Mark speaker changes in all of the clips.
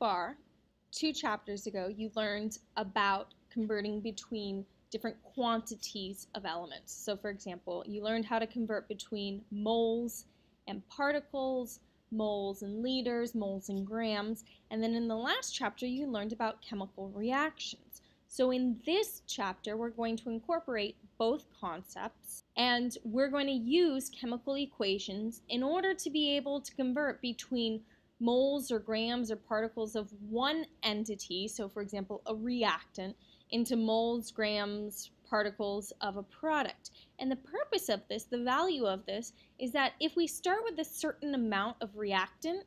Speaker 1: far, 2 chapters ago, you learned about converting between different quantities of elements. So for example, you learned how to convert between moles and particles, moles and liters, moles and grams, and then in the last chapter you learned about chemical reactions. So in this chapter we're going to incorporate both concepts and we're going to use chemical equations in order to be able to convert between moles or grams or particles of one entity, so for example a reactant, into moles, grams, particles of a product. And the purpose of this, the value of this, is that if we start with a certain amount of reactant,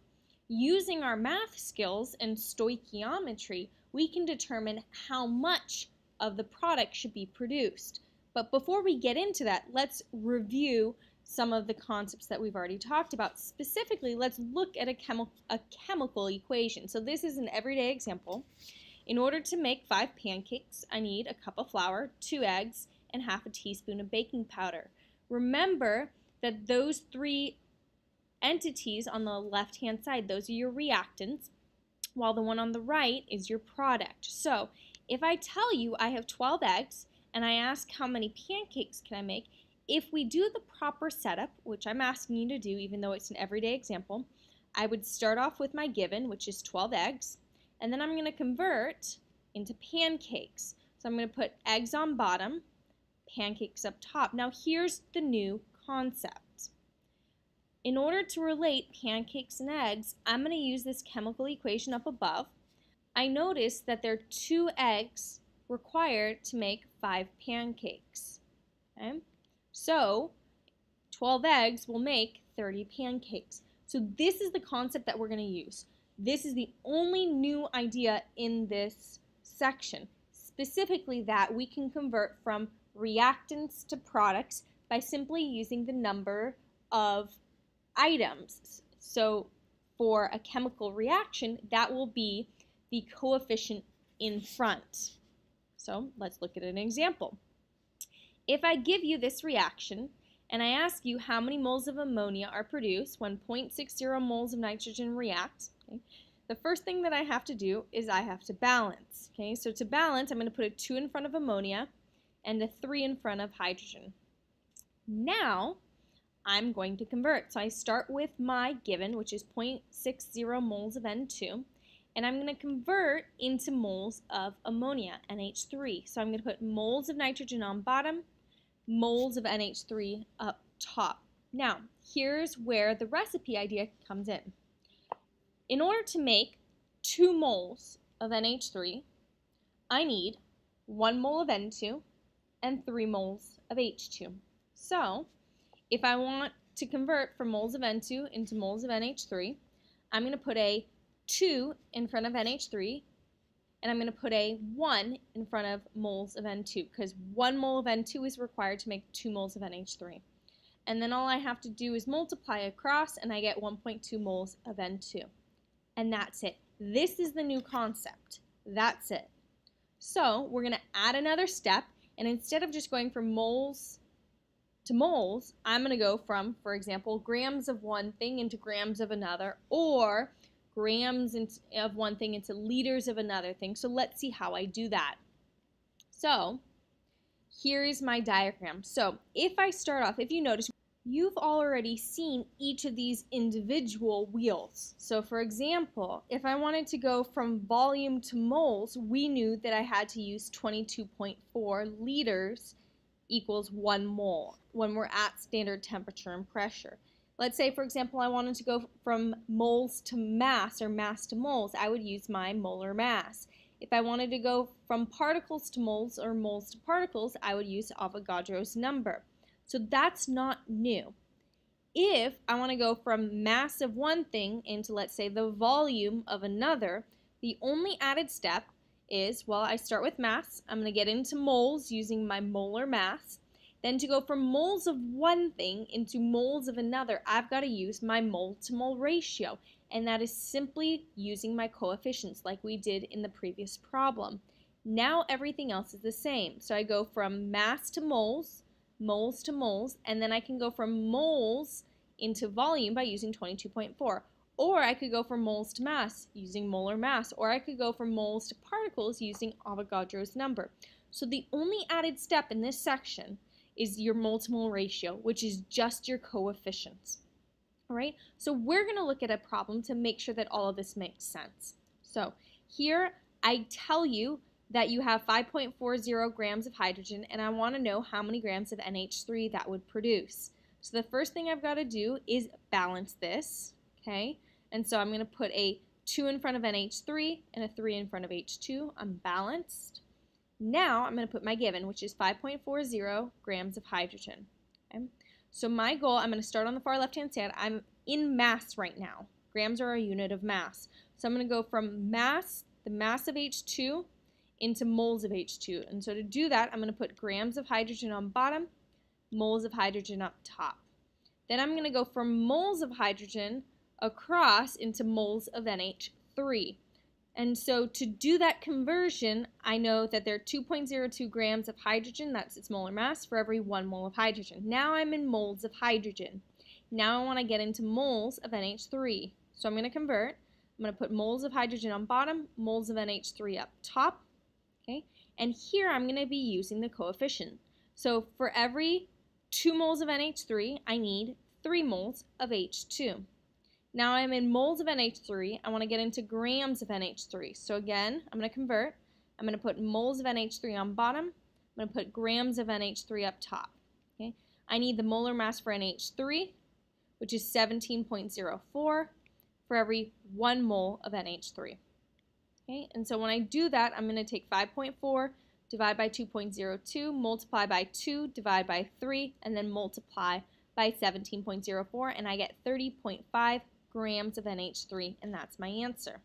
Speaker 1: using our math skills and stoichiometry, we can determine how much of the product should be produced. But before we get into that, let's review some of the concepts that we've already talked about. Specifically, let's look at a chemical equation. So this is an everyday example. In order to make 5 pancakes, I need a cup of flour, 2 eggs, and half a teaspoon of baking powder. Remember that those 3 entities on the left-hand side, those are your reactants, while the one on the right is your product. So if I tell you I have 12 eggs and I ask how many pancakes can I make, if we do the proper setup, which I'm asking you to do even though it's an everyday example, I would start off with my given, which is 12 eggs, and then I'm going to convert into pancakes. So I'm going to put eggs on bottom, pancakes up top. Now here's the new concept. In order to relate pancakes and eggs, I'm going to use this chemical equation up above. I notice that there are 2 eggs required to make 5 pancakes. Okay? So 12 eggs will make 30 pancakes. So this is the concept that we're going to use. This is the only new idea in this section, specifically that we can convert from reactants to products by simply using the number of items. So for a chemical reaction, that will be the coefficient in front. So let's look at an example. If I give you this reaction and I ask you how many moles of ammonia are produced when 0.60 moles of nitrogen react, okay, the first thing that I have to do is I have to balance. Okay, so to balance, I'm going to put a 2 in front of ammonia and a 3 in front of hydrogen. Now I'm going to convert. So I start with my given, which is 0.60 moles of N2, and I'm going to convert into moles of ammonia, NH3. So I'm going to put moles of nitrogen on bottom, moles of NH3 up top. Now, here's where the recipe idea comes in. In order to make 2 moles of NH3, I need 1 mole of N2 and 3 moles of H2. So, if I want to convert from moles of N2 into moles of NH3, I'm going to put a 2 in front of NH3, and I'm going to put a 1 in front of moles of N2, because 1 mole of N2 is required to make 2 moles of NH3. And then all I have to do is multiply across, and I get 1.2 moles of N2. And that's it. This is the new concept. That's it. So we're going to add another step, and instead of just going from moles to moles, I'm going to go from, for example, grams of one thing into grams of another, or grams of one thing into liters of another thing. So let's see how I do that. So here is my diagram. So if I start off, if you notice, you've already seen each of these individual wheels. So for example, if I wanted to go from volume to moles, we knew that I had to use 22.4 liters equals 1 mole when we're at standard temperature and pressure. Let's say, for example, I wanted to go from moles to mass or mass to moles, I would use my molar mass. If I wanted to go from particles to moles or moles to particles, I would use Avogadro's number. So that's not new. If I want to go from mass of one thing into, let's say, the volume of another, the only added step is, well, I start with mass. I'm going to get into moles using my molar mass. Then to go from moles of one thing into moles of another, I've got to use my mole-to-mole ratio. And that is simply using my coefficients like we did in the previous problem. Now everything else is the same. So I go from mass to moles, moles to moles, and then I can go from moles into volume by using 22.4. Or I could go from moles to mass using molar mass, or I could go from moles to particles using Avogadro's number. So the only added step in this section is your mole-to-mole ratio, which is just your coefficients. All right, so we're going to look at a problem to make sure that all of this makes sense. So here I tell you that you have 5.40 grams of hydrogen, and I want to know how many grams of NH3 that would produce. So the first thing I've got to do is balance this, okay? And so I'm going to put a 2 in front of NH3 and a 3 in front of H2. I'm balanced. Now I'm going to put my given, which is 5.40 grams of hydrogen. Okay? So my goal, I'm going to start on the far left-hand side. I'm in mass right now. Grams are a unit of mass. So I'm going to go from mass, the mass of H2, into moles of H2. And so to do that, I'm going to put grams of hydrogen on bottom, moles of hydrogen up top. Then I'm going to go from moles of hydrogen across into moles of NH3. And so to do that conversion, I know that there are 2.02 grams of hydrogen, that's its molar mass, for every 1 mole of hydrogen. Now I'm in moles of hydrogen. Now I want to get into moles of NH3. So I'm going to convert. I'm going to put moles of hydrogen on bottom, moles of NH3 up top. Okay? And here I'm going to be using the coefficient. So for every 2 moles of NH3, I need 3 moles of H2. Now I'm in moles of NH3. I want to get into grams of NH3. So again, I'm going to convert. I'm going to put moles of NH3 on bottom. I'm going to put grams of NH3 up top. Okay? I need the molar mass for NH3, which is 17.04 for every 1 mole of NH3. Okay? And so when I do that, I'm going to take 5.4, divide by 2.02, multiply by 2, divide by 3, and then multiply by 17.04, and I get 30.5 grams of NH3, and that's my answer.